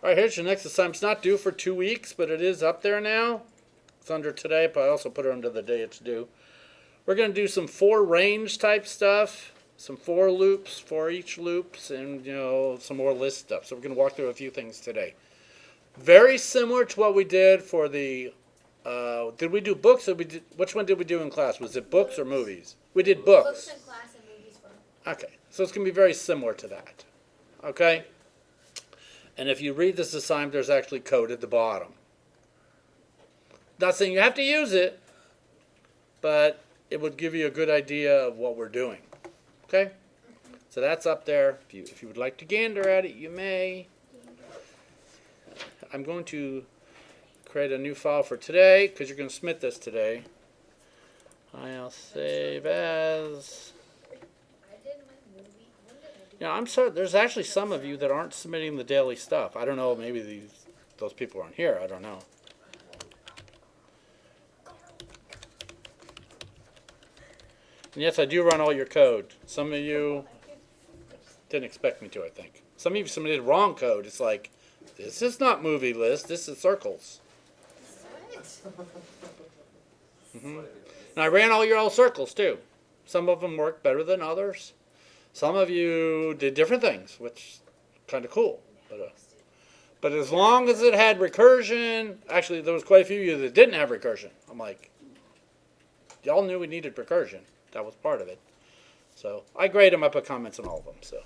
All right, here's your next assignment. It's not due for 2 weeks, but it is up there now. It's under today, but I also put it under the day it's due. We're going to do some for range type stuff, some for loops, for each loops, and some more list stuff. So we're going to walk through a few things today. Very similar to what we did for the. Did we do books? Or which one did we do in class? Was it books or movies? We did books. Books in class and movies for. Okay, so it's going to be very similar to that. Okay? And if you read this assignment, there's actually code at the bottom. Not saying you have to use it, but it would give you a good idea of what we're doing. Okay? So that's up there. If you would like to gander at it, you may. I'm going to create a new file for today because you're going to submit this today. I'll save as. I'm sorry. There's actually some of you that aren't submitting the daily stuff. I don't know. Maybe those people aren't here. I don't know. And yes, I do run all your code. Some of you didn't expect me to, I think. Some of you submitted wrong code. It's like, this is not movie list. This is circles. Mm-hmm. And I ran all your old circles, too. Some of them worked better than others. Some of you did different things, which is kind of cool. But as long as it had recursion, actually, there was quite a few of you that didn't have recursion. I'm like, y'all knew we needed recursion. That was part of it. So I grade them. I put comments on all of them. So,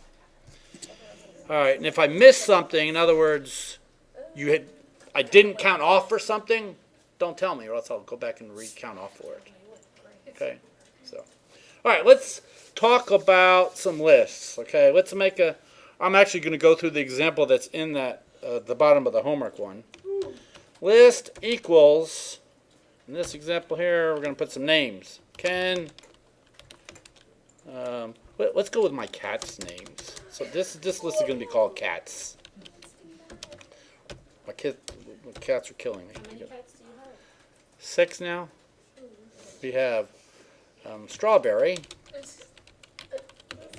all right. And if I missed something, in other words, I didn't count off for something, don't tell me, or else I'll go back and count off for it. Okay. So, all right. Let's talk about some lists. Okay. Let's make I'm actually going to go through the example that's in that the bottom of the homework one. List equals. In this example here, we're going to put some names. Ken. Let's go with my cat's names. So this list is going to be called cats. My cats are killing me. How many cats do you have? 6 now. We have Strawberry. That's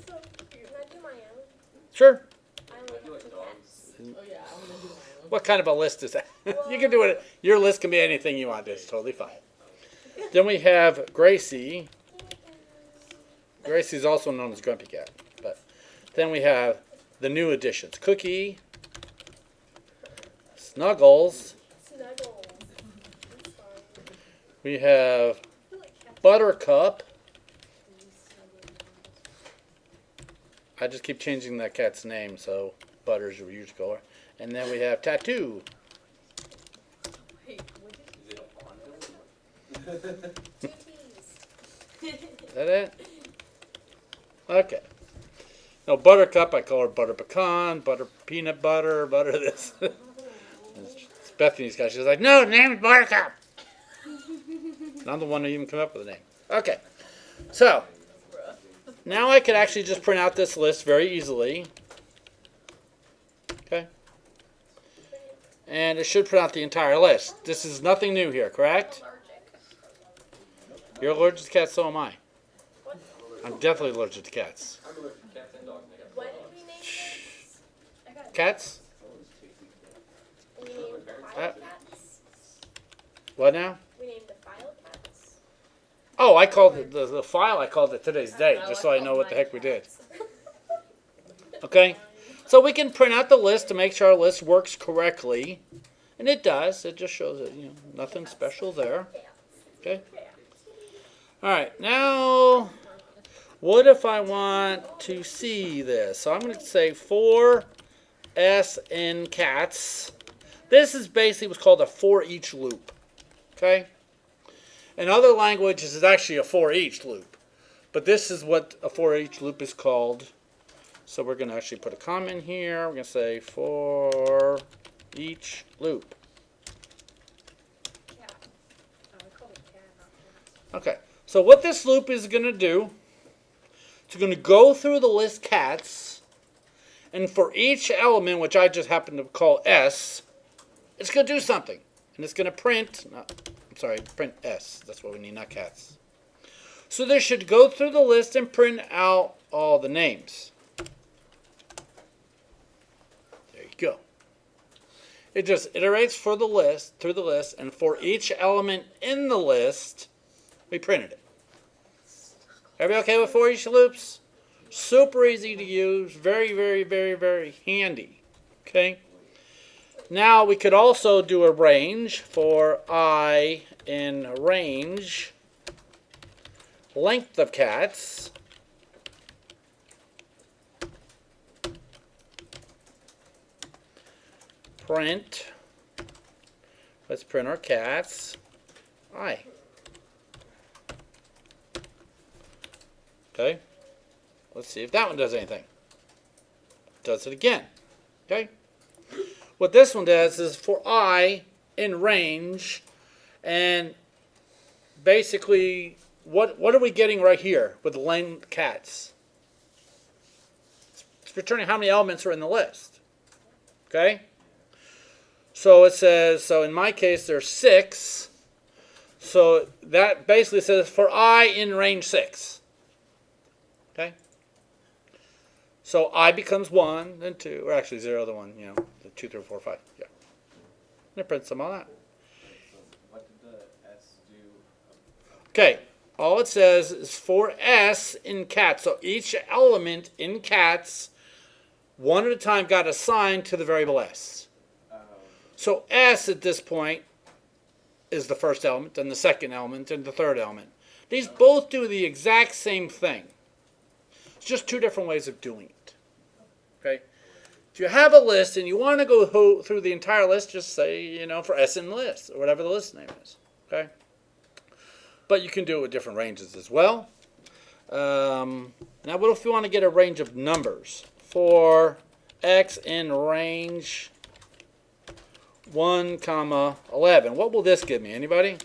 so cute. Can I do my own? Sure. I only have 2 cats. Oh yeah, I'm gonna do my own. What kind of a list is that? You can do it. Your list can be anything you want. It's totally fine. Then we have Gracie. Gracie is also known as Grumpy Cat. But then we have the new additions. Cookie. Snuggles. Snuggles. We have Buttercup. I just keep changing that cat's name, so Butter's your usual color. And then we have Tattoo. Wait, what is it? 2 T's. Is that it? Okay. No, Buttercup, I call her Butter Pecan, Butter Peanut Butter, Butter this. It's Bethany's guy. She's like, no, the name is Buttercup. And I'm the one who even came up with the name. Okay. So, now I could actually just print out this list very easily. Okay. And it should print out the entire list. This is nothing new here, correct? You're allergic to cats, so am I. I'm definitely allergic to cats. I'm allergic to cats and dogs. What did we name this? Cats? We named file cats. What now? We named the file cats. Oh, I called it the file. I called it today's date, just so I know what the heck we did. Okay, so we can print out the list to make sure our list works correctly, and it does. It just shows that nothing special there. Okay. All right, now what if I want to see this? So I'm going to say for S in cats. This is basically what's called a for each loop. Okay. In other languages, it's actually a for each loop. But this is what a for each loop is called. So we're going to actually put a comma in here. We're going to say for each loop. Okay. So what this loop is going to do, it's going to go through the list cats. And for each element, which I just happen to call S, it's going to do something. And it's going to print... print S. That's what we need, not cats. So this should go through the list and print out all the names. There you go. It just iterates for the list, through the list, and for each element in the list, we printed it. Everybody okay with for each loops? Super easy to use, very, very, very, very handy. Okay. Now we could also do a range for I in range length of cats. Print. Let's print our cats. I. Okay. Let's see if that one does anything. Does it again. Okay. What this one does is for I in range, and basically, what are we getting right here with the length cats? It's returning how many elements are in the list. Okay. So it says, so in my case there's 6. So that basically says for I in range 6. Okay? So I becomes 1, then 2, or actually 0, then 1, you know, 2, 3, 4, 5. Yeah. And it prints them all out. So what did the S do? Okay. All it says is for S in cats. So each element in cats, one at a time, got assigned to the variable S. So S at this point is the first element, and the second element, and the third element. These both do the exact same thing. It's just two different ways of doing it. Okay? If you have a list and you want to go through the entire list, just say, you know, for S in list, or whatever the list name is. Okay? But you can do it with different ranges as well. Now, what if you want to get a range of numbers? For X in range 1, 11. What will this give me? Anybody?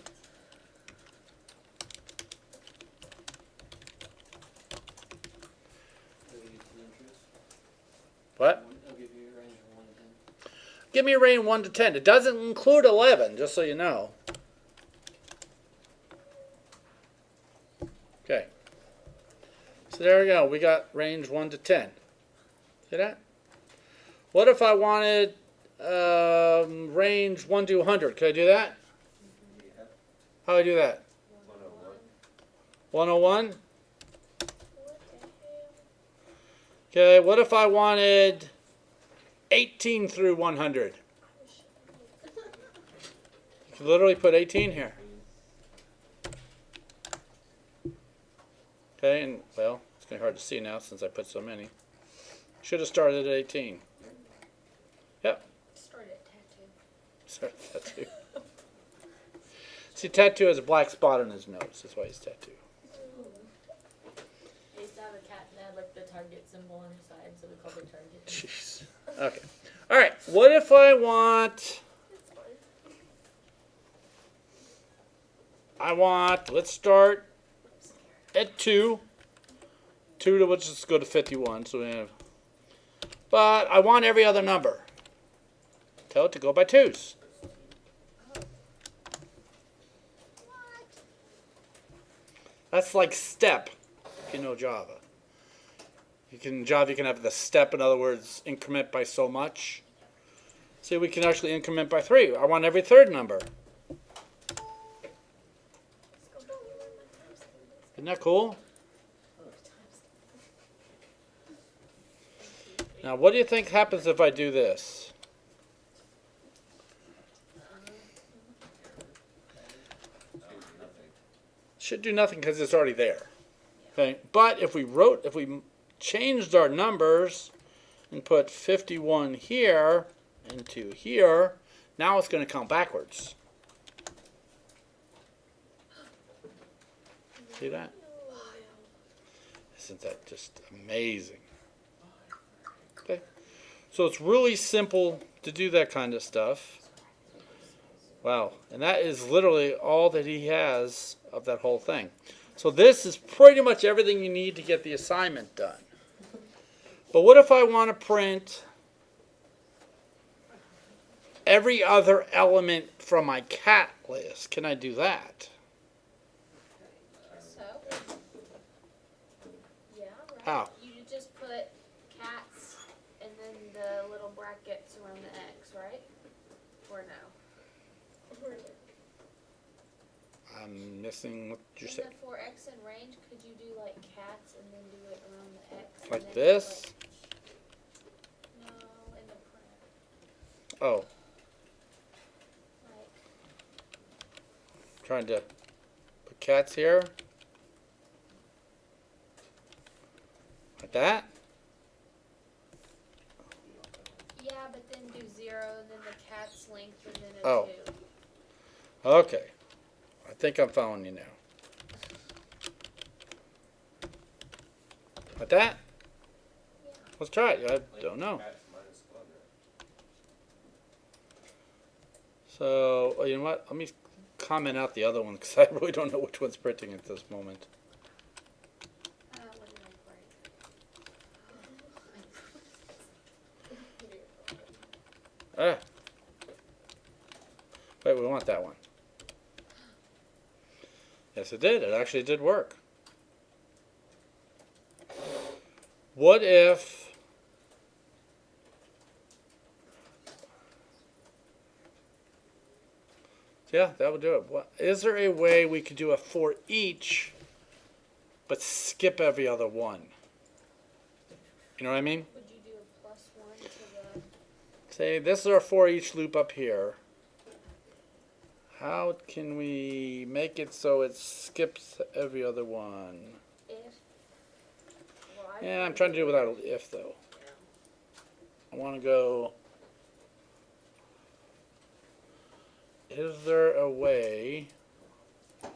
What? I'll give you a range of 1 to 10. Give me a range of 1 to 10. It doesn't include 11, just so you know. Okay. So there we go. We got range 1 to 10. See that? What if I wanted range 1 to 100? Could I do that? Yeah. How do I do that? 101. 101? What the hell? Okay, what if I wanted 18 through 100? You could literally put 18 here. Okay, and well, it's going to be hard to see now since I put so many. Should have started at 18. Yep. Start at tattoo. Sorry, tattoo. See, tattoo has a black spot on his nose. That's why he's tattooed. They used to have a cat that had like the target symbol on his side, so we called it target. Jeez. Okay. All right. What if I want? It's fine. Let's start at 2. 2 to, let's just go to 51. So we have. But I want every other number. Tell it to go by 2s. That's like step, if you know Java. In Java, you can have the step, in other words, increment by so much. See, we can actually increment by 3. I want every third number. Isn't that cool? Now, what do you think happens if I do this? Should do nothing because it's already there. Okay, but if we changed our numbers and put 51 here and 2 here, now it's going to count backwards. See that? Isn't that just amazing? Okay, so it's really simple to do that kind of stuff. Wow, and that is literally all that he has of that whole thing. So this is pretty much everything you need to get the assignment done. But what if I want to print every other element from my cat list? Can I do that? So, yeah, right. How? You just put cats and then the little brackets around the X, right? or no? I'm missing what you In said. the 4x in range, could you do like cats and then do it around the X? and Like then this? no, in the print. Oh, Like, trying to put cats here. Like that? yeah, but then do 0, and then the cat's length, and then a Oh. 2. Okay. I think I'm following you now. Like that? Yeah. Let's try it. I don't know. So, you know what? Let me comment out the other one because I really don't know which one's printing at this moment. What did I write? Ah. Wait, we want that one. Yes, it did. It actually did work. What if... Yeah, that would do it. What, is there a way we could do a for each, but skip every other one? You know what I mean? Would you do a +1 to the... Say this is our for each loop up here. How can we make it so it skips every other one? if? Well, Yeah, I'm trying to do it without an if though. I want to go. Is there a way?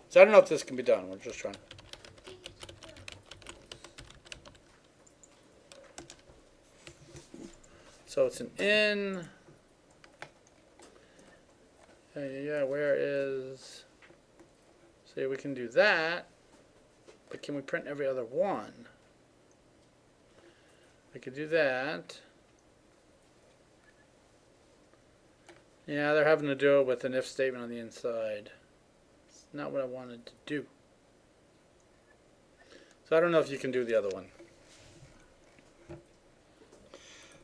So I don't know if this can be done. We're just trying. So it's an in. Yeah, where is... See, we can do that, but can we print every other one? We could do that. Yeah, they're having to do it with an if statement on the inside. It's not what I wanted to do. So I don't know if you can do the other one.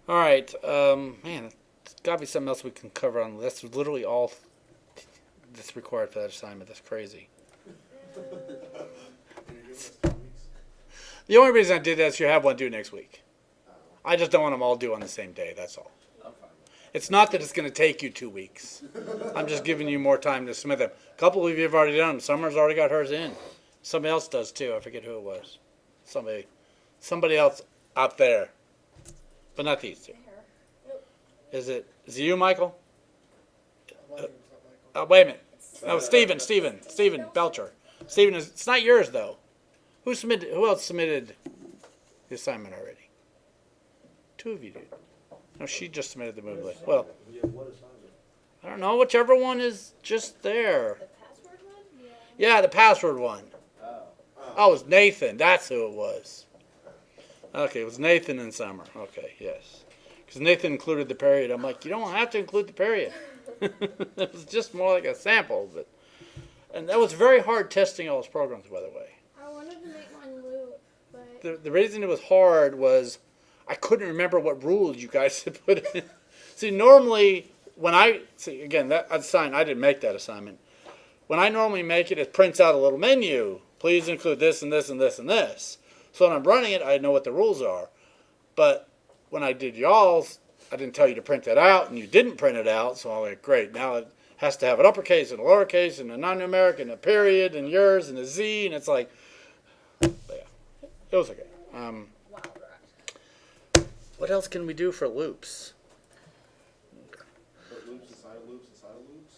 Alright, man, there's got to be something else we can cover on this. That's literally all that's required for that assignment. That's crazy. The only reason I did that is you have one due next week. I just don't want them all due on the same day, that's all. It's not that it's going to take you 2 weeks. I'm just giving you more time to submit them. A couple of you have already done them. Summer's already got hers in. Somebody else does too. I forget who it was. Somebody else out there. But not these two. Is it you, Michael? Wait a minute. No, Steven Belcher. Steven, it's not yours though. Who else submitted the assignment already? 2 of you did. No, she just submitted the movement. Well, I don't know. Whichever one is just there. The password one? Yeah, the password one. Oh, it was Nathan. That's who it was. Okay, it was Nathan and Summer. Okay, yes. Because Nathan included the period. I'm like, you don't have to include the period. It was just more like a sample. And that was very hard testing all those programs, by the way. I wanted to make mine loop, but The reason it was hard was I couldn't remember what rules you guys had put in. See, normally when I didn't make that assignment. When I normally make it, it prints out a little menu. Please include this and this and this and this. So when I'm running it, I know what the rules are. But when I did y'all's, I didn't tell you to print that out, and you didn't print it out. So I'm like, great. Now it has to have an uppercase and a lowercase and a non-numeric and a period and yours and a Z, and it's like, but yeah, it was okay. Wow, What else can we do for loops? Put loops inside of loops inside of loops?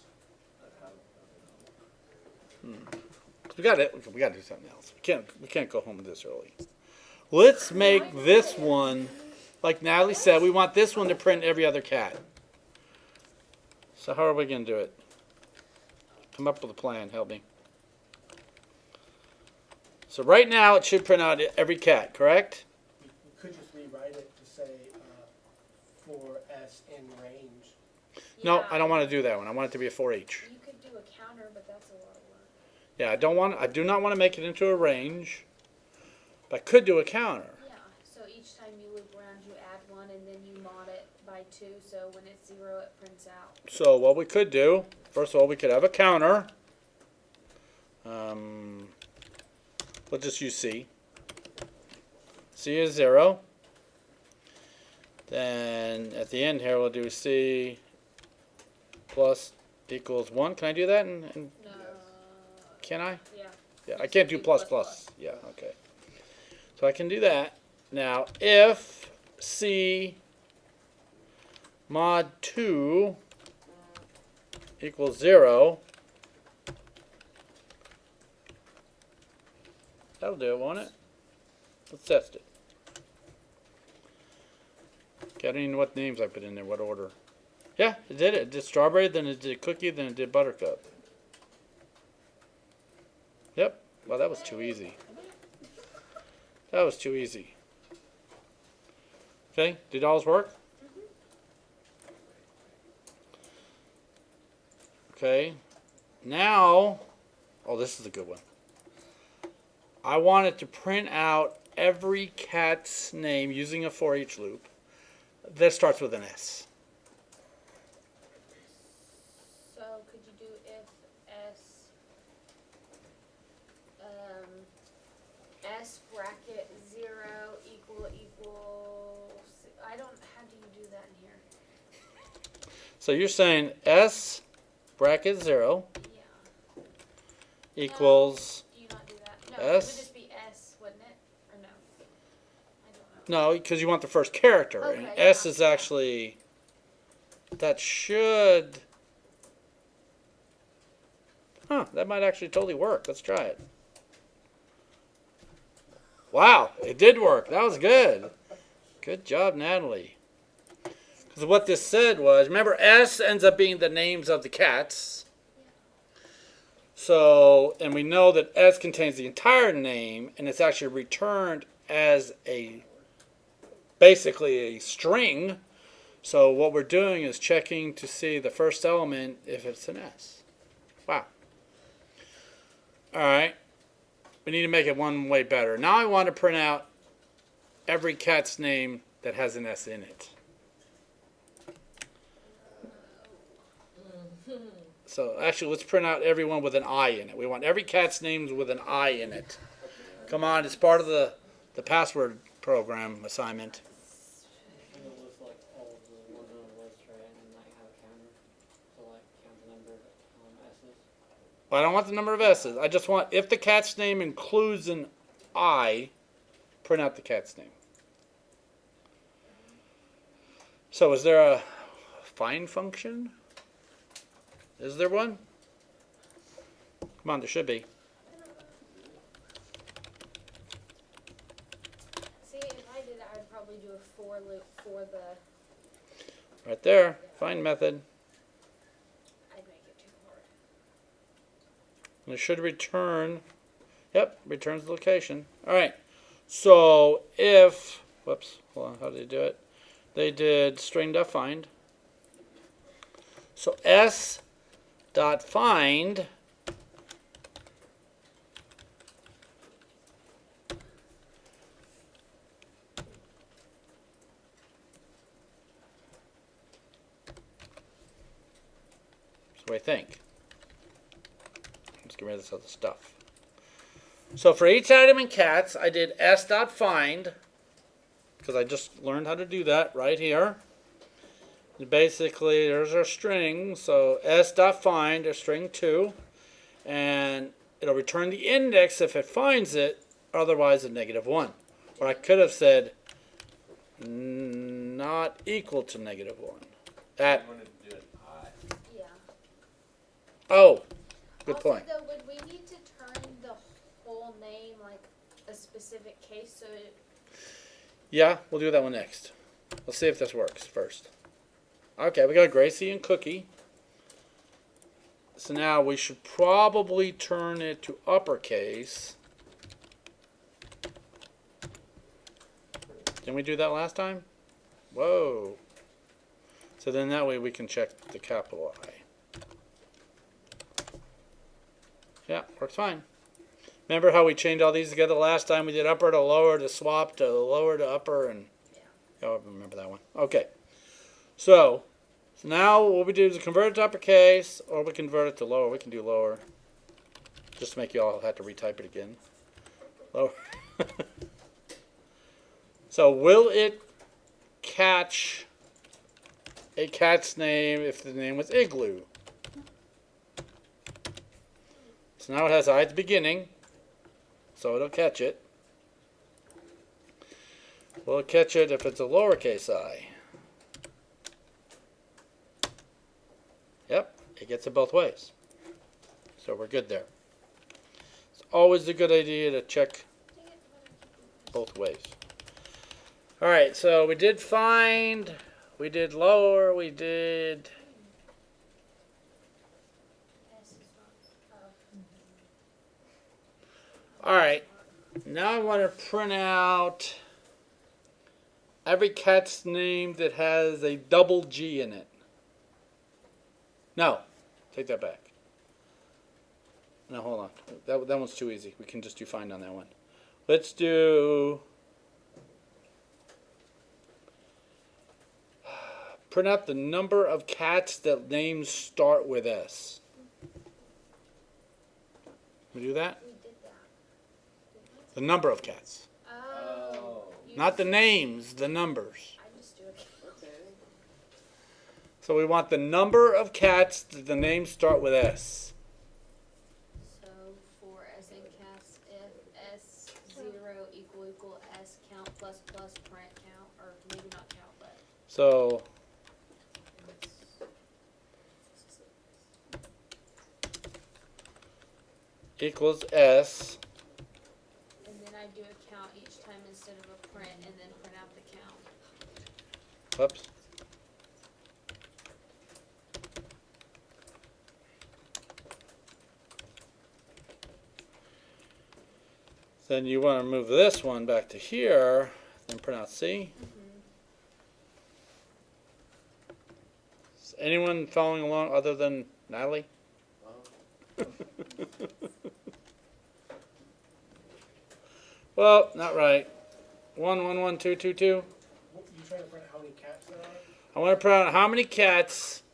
We got it. We got to do something else. We can't go home this early. Let's make this one, like Natalie said, we want this one to print every other cat. So how are we going to do it? Come up with a plan. Help me. So right now it should print out every cat, correct? You could just rewrite it to say for S in range. No, Yeah. I don't want to do that one. I want it to be a for each. You could do a counter, but that's a lot of work. Yeah, I do not want to make it into a range, but I could do a counter. Yeah, so each time you loop around, you add one, and then you mod it by by 2, so when it's 0, it prints out. So what we could do, first of all, we could have a counter. Let's just use C. C is 0. Then at the end here, we'll do C plus equals 1. Can I do that? No. Can I? Yeah. Yeah, I can't do plus plus. Yeah, okay. So I can do that. Now, if C mod 2 equals 0, that'll do it, won't it? Let's test it. I don't even know what names I put in there, what order. Yeah, it did it. It did strawberry, then it did cookie, then it did buttercup. Yep. Well, that was too easy. That was too easy. Okay, did all work? Okay. Now, oh, this is a good one. I want it to print out every cat's name using a for each loop that starts with an S. So could you do if S, S bracket 0 equals, I don't, how do you do that in here? So you're saying S bracket 0 Yeah. equals, Do you not do that? No, S? it would just be S, wouldn't it? Or no? I don't know. no, because you want the first character. And Okay, S yeah. is actually, that should, that might actually totally work. Let's try it. Wow, it did work. That was good. Good job, Natalie. Because what this said was, remember, S ends up being the names of the cats. So, and we know that S contains the entire name, and it's actually returned as basically a string. So what we're doing is checking to see the first element if it's an S. Wow. All right. We need to make it one way better. Now I want to print out every cat's name that has an S in it. So actually, let's print out everyone with an I in it. We want every cat's names with an I in it. Come on, it's part of the password program assignment. And it'll list like all of the ones on the list, right? And then like have a counter to like count the number of S's. Well, I don't want the number of S's. I just want, if the cat's name includes an I, print out the cat's name. So is there a find function? Is there one? Come on, there should be. See, if I did that, I'd probably do a for loop for the, Right there, find method. I'd make it too hard. And it should return, yep, returns the location. All right, so if, whoops, hold on, how did they do it? They did string.find. So s.find that's what I think. Let's get rid of this other stuff. So for each item in cats, I did s.find because I just learned how to do that right here. And basically, there's our string. So s.find is string 2, and it'll return the index if it finds it. Otherwise, a -1. Or I could have said not equal to -1. That. You wanted to do it I. Yeah. Oh, good Also, point. though, would we need to turn the whole name like a specific case so it, Yeah, we'll do that one next. Let's see if this works first. Okay, we got Gracie and Cookie. So now we should probably turn it to uppercase. Didn't we do that last time? Whoa. So then that way we can check the capital I. Yeah, works fine. Remember how we chained all these together last time? We did upper to lower to swap to lower to upper, and yeah, I remember that one. Okay. So now what we do is convert it to uppercase, or we convert it to lower. We can do lower, just to make you all have to retype it again. Lower. So will it catch a cat's name if the name was Igloo? So now it has I at the beginning, so it'll catch it. Will it catch it if it's a lowercase I? Yep, it gets it both ways. So we're good there. It's always a good idea to check both ways. Alright, so we did find, we did lower, we did... Alright, now I want to print out every cat's name that has a double G in it. No, take that back. No, hold on. That one's too easy. We can just do find on that one. Let's do... Print out the number of cats that names start with S. We do that? We did that. The number of cats. Oh. Not the names, the numbers. I just do it. Okay. So we want the number of cats that the names start with S. So for S in cats, if S0 equal S count plus print count, or maybe not count, but So equals S. and then I do a count each time instead of a print, and then print out the count. Whoops. Then you want to move this one back to here, then print out C. Is anyone following along other than Natalie? Well, not right. 1, 1, 1, 2, 2, 2. What, you trying to print out how many cats there are? I want to print out how many cats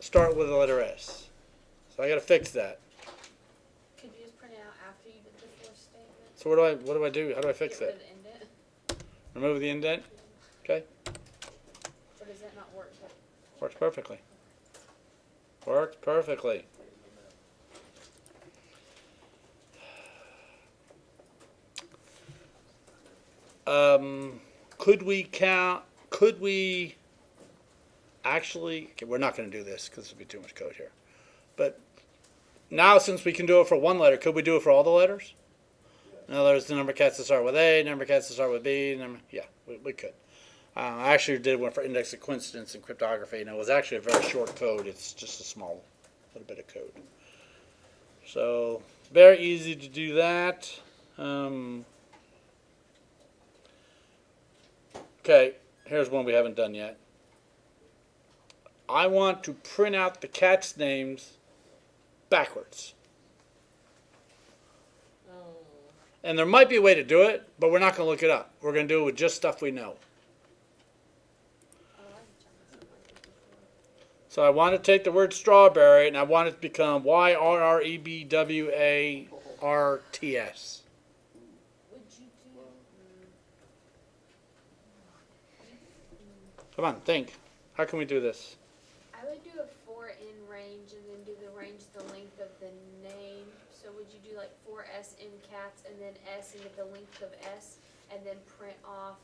start with the letter S. So I got to fix that. Could you just print it out after you did the fourth statement? So what do I do? How do I fix Get rid that? of the indent? Remove the indent. Okay, Or does that not work? works perfectly. Works perfectly. Could we count? Could we actually? Okay, we're not going to do this because there'll be too much code here. But now, since we can do it for one letter, could we do it for all the letters? In other words, the number of cats that start with A, number of cats that start with B. Yeah, we could. I actually did one for index of coincidence and cryptography, and it was actually a very short code. It's just a small little bit of code. So very easy to do that. Okay, here's one we haven't done yet. I want to print out the cats' names backwards. Oh. And there might be a way to do it, but we're not going to look it up. We're going to do it with just stuff we know. Oh, I've done something like this before. So I want to take the word strawberry and I want it to become YRREBWARTS. Would you do? Come on, think. How can we do this? I would do a for in range, and then do the range the length of the name. So would you do like 4S in cats, and then S and get the length of S, and then print off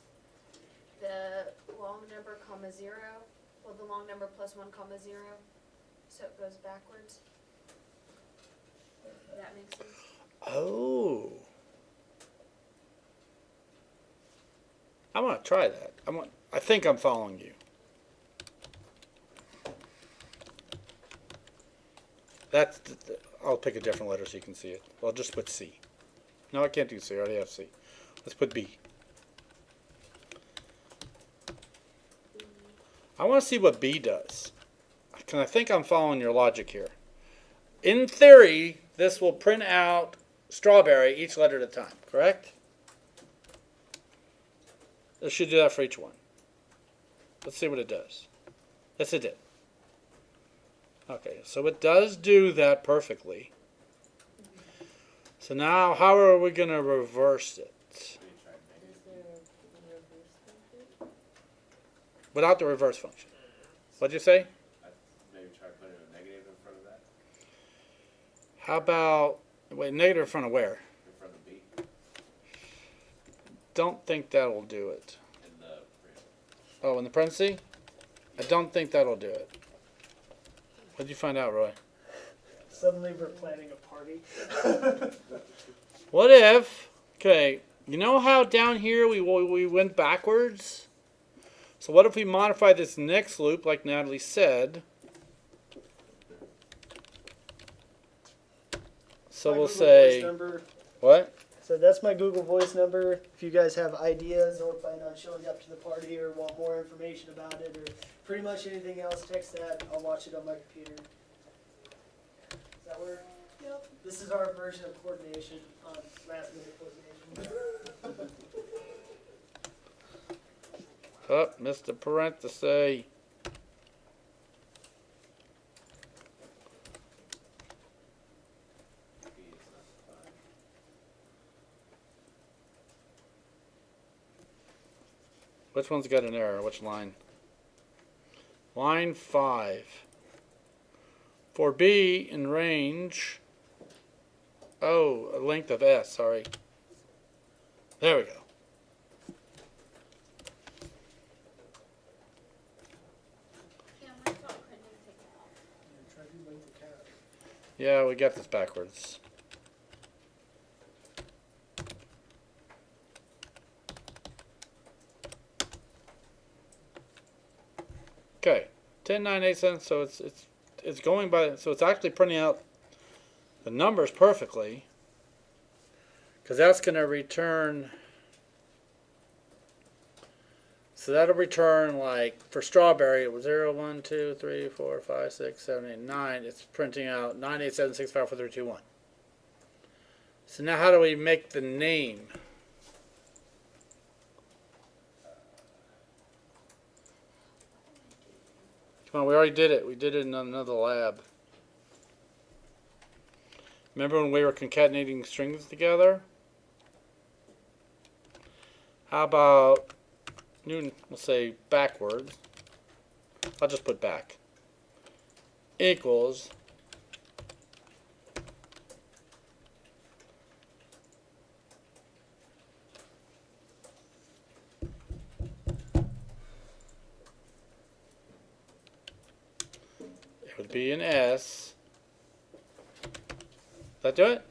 the long number comma 0, well the long number plus 1 comma 0, so it goes backwards. Does that make sense? Oh. I want to try that. I think I'm following you. I'll pick a different letter so you can see it. Well, just put C. No, I can't do C. I already have C. Let's put B. I want to see what B does. I think I'm following your logic here. In theory, this will print out strawberry each letter at a time, correct? It should do that for each one. Let's see what it does. Yes, it did. Okay, so it does do that perfectly. So now, how are we going to reverse it? Is there a reverse function? Without the reverse function. What'd you say? Maybe try putting a negative in front of that, How about, wait, negative in front of where? in front of B, Don't think that'll do it. in the Oh, in the parenthesis? I don't think that'll do it. What'd you find out, Roy? Suddenly we're planning a party. What if, okay, you know how down here we went backwards? So what if we modify this next loop like Natalie said? So My we'll Google say, Voice number. what? So that's my Google Voice number. If you guys have ideas or plan on showing up to the party or want more information about it or pretty much anything else, text that. I'll watch it on my computer. Does that work? Yep. This is our version of coordination on last minute coordination. Oh, Mr. Parenthesis. B is not defined. Which one's got an error? Which line? Line 5. For B in range. Oh, a length of S, sorry. There we go. Yeah, my thought couldn't take it off. Try to link the cat. Yeah, we got this backwards. Okay, 10, 9, 8 cents. So it's going by. So it's actually printing out the numbers perfectly, because that's going to return. So that'll return, like for strawberry, it was 0, 1, 2, 3, 4, 5, 6, 7, 8, 9. It's printing out 9, 8, 7, 6, 5, 4, 3, 2, 1. So now how do we make the name? Come on, we already did it. We did it in another lab. Remember when we were concatenating strings together? How about, we'll say backwards. I'll just put back. Equals. It would be an S. Does that do it?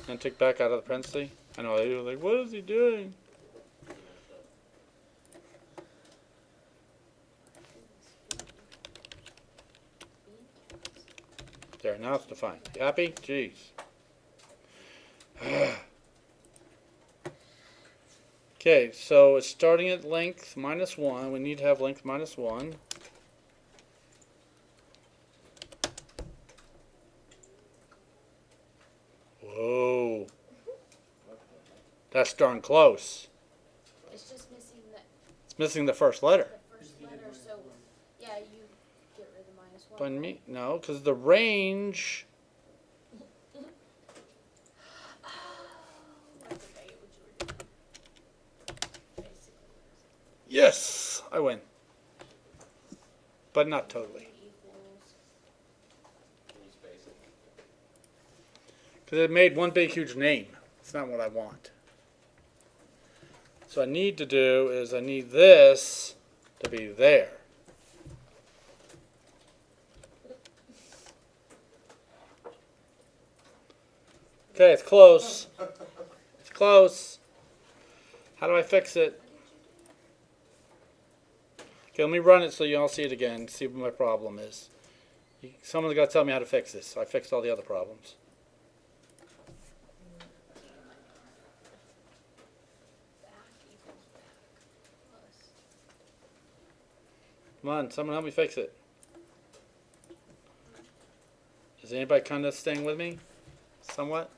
And take back out of the parenthesis. I know, they were like, what is he doing? There, now it's defined. You happy? Jeez. Okay, so it's starting at length minus 1. We need to have length minus 1. Whoa. That's darn close. It's just missing It's missing the first letter. the first letter, so, yeah, you get rid of the minus one. But me, no, because the range. I think I get what you were doing. Basically. Yes, I win. But not totally. Equals. Can you space it? Because it made one big huge name. It's not what I want. So I need to do is I need this to be there. Okay, it's close. It's close. How do I fix it? Okay, let me run it so you all see it again. See what my problem is. Someone's got to tell me how to fix this. I fixed all the other problems. Back equals back. Plus. Come on, someone help me fix it. Is anybody kind of staying with me? Somewhat?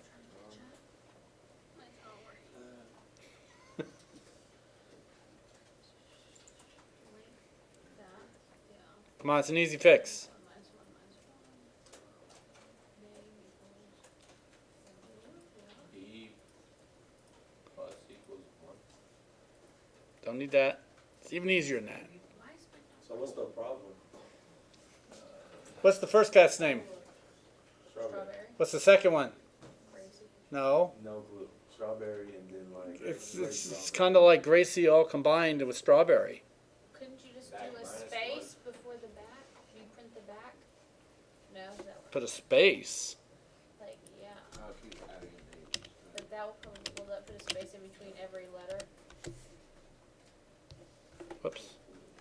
Come on, it's an easy fix. E plus equals 1. Don't need that. It's even easier than that. So what's the problem? What's the first cat's name? Strawberry. What's the second one? No. No clue. Strawberry and then like. It's kind of like Gracie all combined with strawberry. Couldn't you just Back do a minus space before the back? You print the back? No, that Put a space. like yeah. I'll keep adding a name. But that will probably will that put a space in between every letter? Whoops.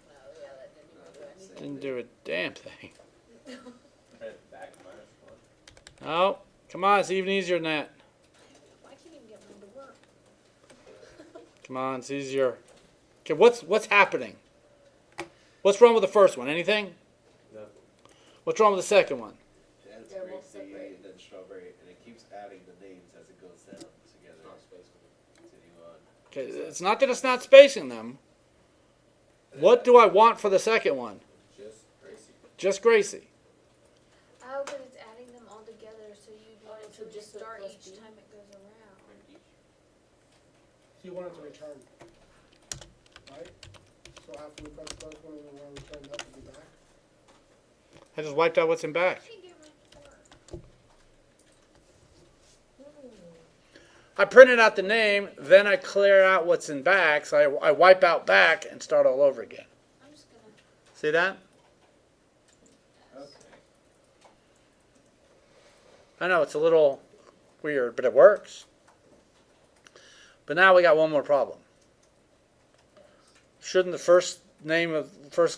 No, yeah, that didn't even do anything. Didn't do a damn thing. Print back minus 1. No. Come on, it's even easier than that. I can't even get mine to work. Come on, it's easier. Okay, what's happening? What's wrong with the first one? Anything? Nothing. What's wrong with the second one? Then it's They're both Gracie separate. and then strawberry, and it keeps adding the names as it goes down together. Not spacing. Okay, it's not that it's not spacing them. What do I want for the second one? Just Gracie. Just Gracie. Oh, but it's adding them all together, so you want it so to just put restart plus each B? time it goes around. So you want it to return, right? So after we press the first one, and then when we return that to be back. I just wiped out what's in back. I can't get mine to work. I printed out the name, then I clear out what's in back, so I wipe out back and start all over again. I'm just gonna. See that? Okay. I know it's a little weird, but it works. But now we got one more problem. Shouldn't the first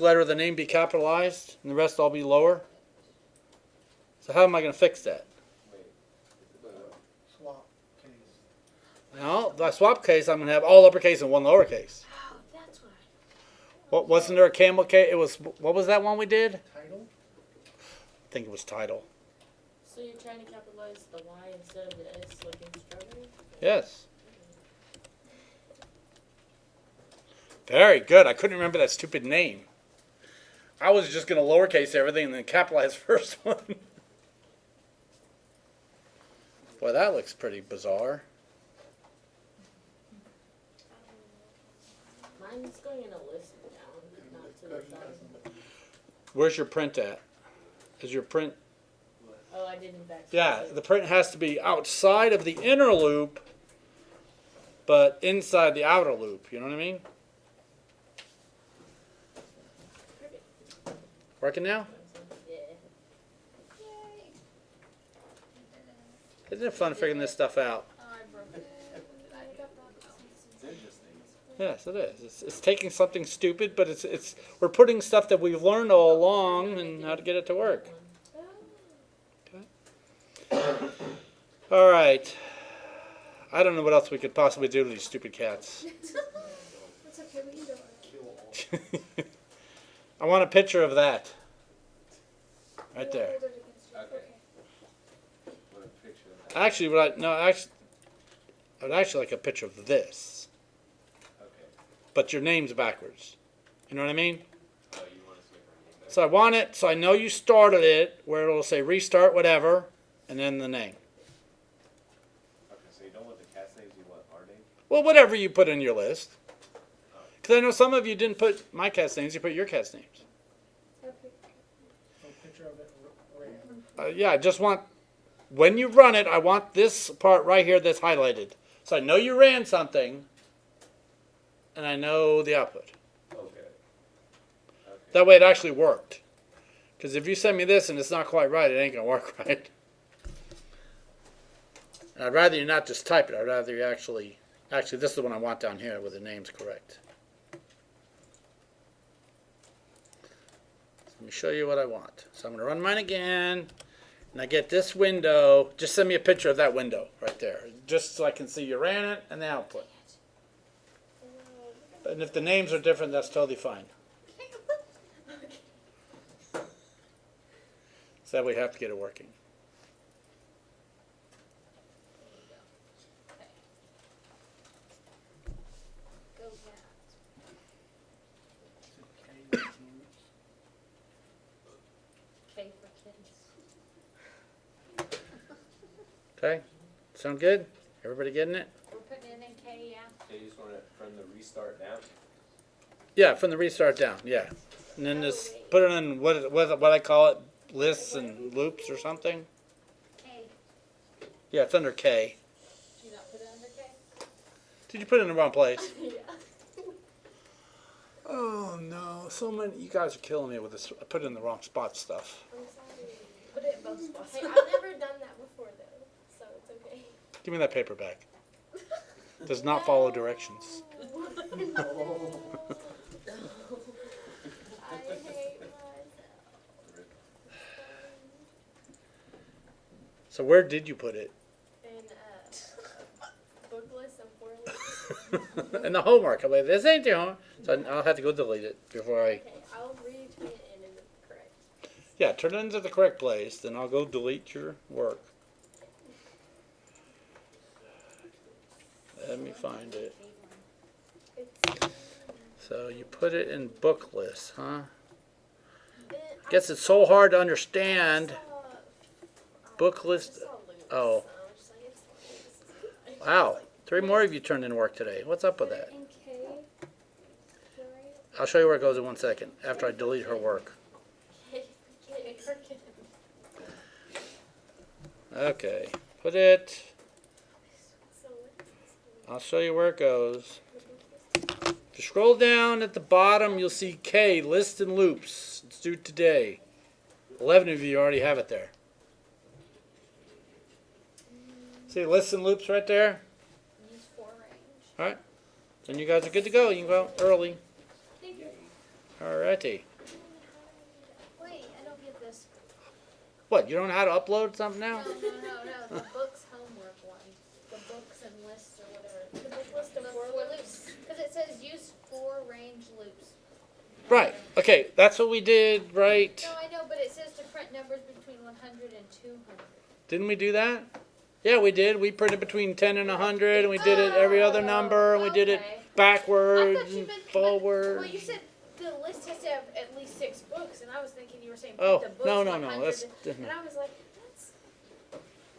letter of the name be capitalized and the rest all be lower? So how am I going to fix that? Wait. Swap case. Now, the swap case, I'm going to have all uppercase and one lowercase. Oh, that's what What wasn't there a camel case? It was, what was that one we did? Title? I think it was title. So you're trying to capitalize the Y instead of the S like in strawberry? Yes. Very good. I couldn't remember that stupid name. I was just going to lowercase everything and then capitalize the first one. Boy, that looks pretty bizarre. Mine's going in a list down, not to the side. Where's your print at? Is your print... Oh, I didn't backspace Yeah, it. the print has to be outside of the inner loop, but inside the outer loop. You know what I mean? Perfect. Working now? Yeah. Yay! Isn't it fun figuring this stuff out? Oh, I broke it. I got It's interesting. Yes, it is. It's taking something stupid, but it's we're putting stuff that we've learned all along and how to get it to work. All right. I don't know what else we could possibly do to these stupid cats. That's okay, we can do it. I want a picture of that. Right there. Hold it against you. Okay. What a picture of that. Actually, I would actually like a picture of this, Okay. but your name's backwards. You know what I mean? Oh, you want to see her name? So I want it, so I know you started it, where it'll say restart, whatever, and then the name. Okay, so you don't want the cat's names, you want our name? Well, whatever you put in your list. Because I know some of you didn't put my cat's names, you put your cat's names. A picture of it ran. Yeah, I just want, when you run it, I want this part right here that's highlighted. So I know you ran something, and I know the output. Okay. That way it actually worked. Because if you send me this and it's not quite right, it ain't going to work right. And I'd rather you not just type it. I'd rather you actually this is the one I want down here where the name's correct. So let me show you what I want. So I'm going to run mine again. And I get this window. Just send me a picture of that window right there. Just so I can see you ran it and the output. And if the names are different, that's totally fine. So that we have to get it working. Go cat. Okay, sound good? Everybody getting it? We're putting it in K, yeah. So you just want it from the restart down? Yeah, from the restart down. Yeah, and then just put it in what I call it, lists and loops or something. K. Yeah, it's under K. Do you not put it under K? Did you put it in the wrong place? Yeah. Oh no, so many. You guys are killing me with this. I put it in the wrong spot stuff. I'm sorry. Put it in both spots. Hey, I've never done that before though, so it's okay. Give me that paper back. Does not follow directions. I hate myself. So where did you put it? In book list and four lists. In the homework. I'm like, this ain't your homework. So I'll have to go delete it before I. Okay, I'll return it in the correct. Yeah, turn it into the correct place. Then I'll go delete your work. Let me find it. It's So you put it in book list, huh? I Guess it's so hard to understand. saw- Book list. I saw Luke's, Oh. so I'm just like, it's fine. Wow. 3 more of you turned in work today. What's up with that? In K. Right? I'll show you where it goes in 1 second after I delete her work. Okay. Put it. I'll show you where it goes. If you scroll down at the bottom, you'll see K, list and loops. It's due today. 11 of you already have it there. See list and loops right there? Use for range. Alright. Then you guys are good to go. You can go out early. Thank you. Alrighty. Wait, I don't get this. What, you don't know how to upload something now? No, the books homework one. The books and lists or whatever. The book list The and four four loops. Because it says use four range loops. Right. Okay, that's what we did, right? No, I know, but it says to print numbers between 100 and 200. Didn't we do that? Yeah, we did. We printed between 10 and 100, and we did it every other number, and we did it Okay. backwards I thought you and meant, forward. well, you said the list has to have at least 6 books, and I was thinking you were saying Oh, the books no. 100, That's and I was like, that's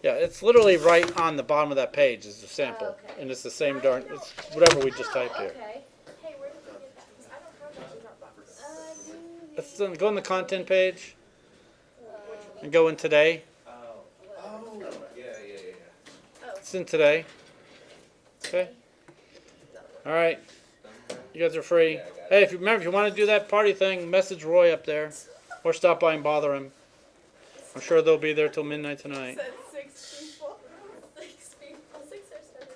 yeah. It's literally right on the bottom of that page is the sample, Okay. and it's the same darn. It's whatever we just typed here. okay. Hey, where did we get that? Because I don't have that in our box. Let's go on the content page and go in today. Oh, yeah. It's in today. Okay. All right. You guys are free. Yeah, I got it. Hey, if you remember, if you want to do that party thing, message Roy up there, or stop by and bother him. I'm sure they'll be there till midnight tonight. Said 6 people. 6 people. 6 or 7.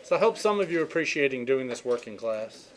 So I hope some of you are appreciating doing this work in class.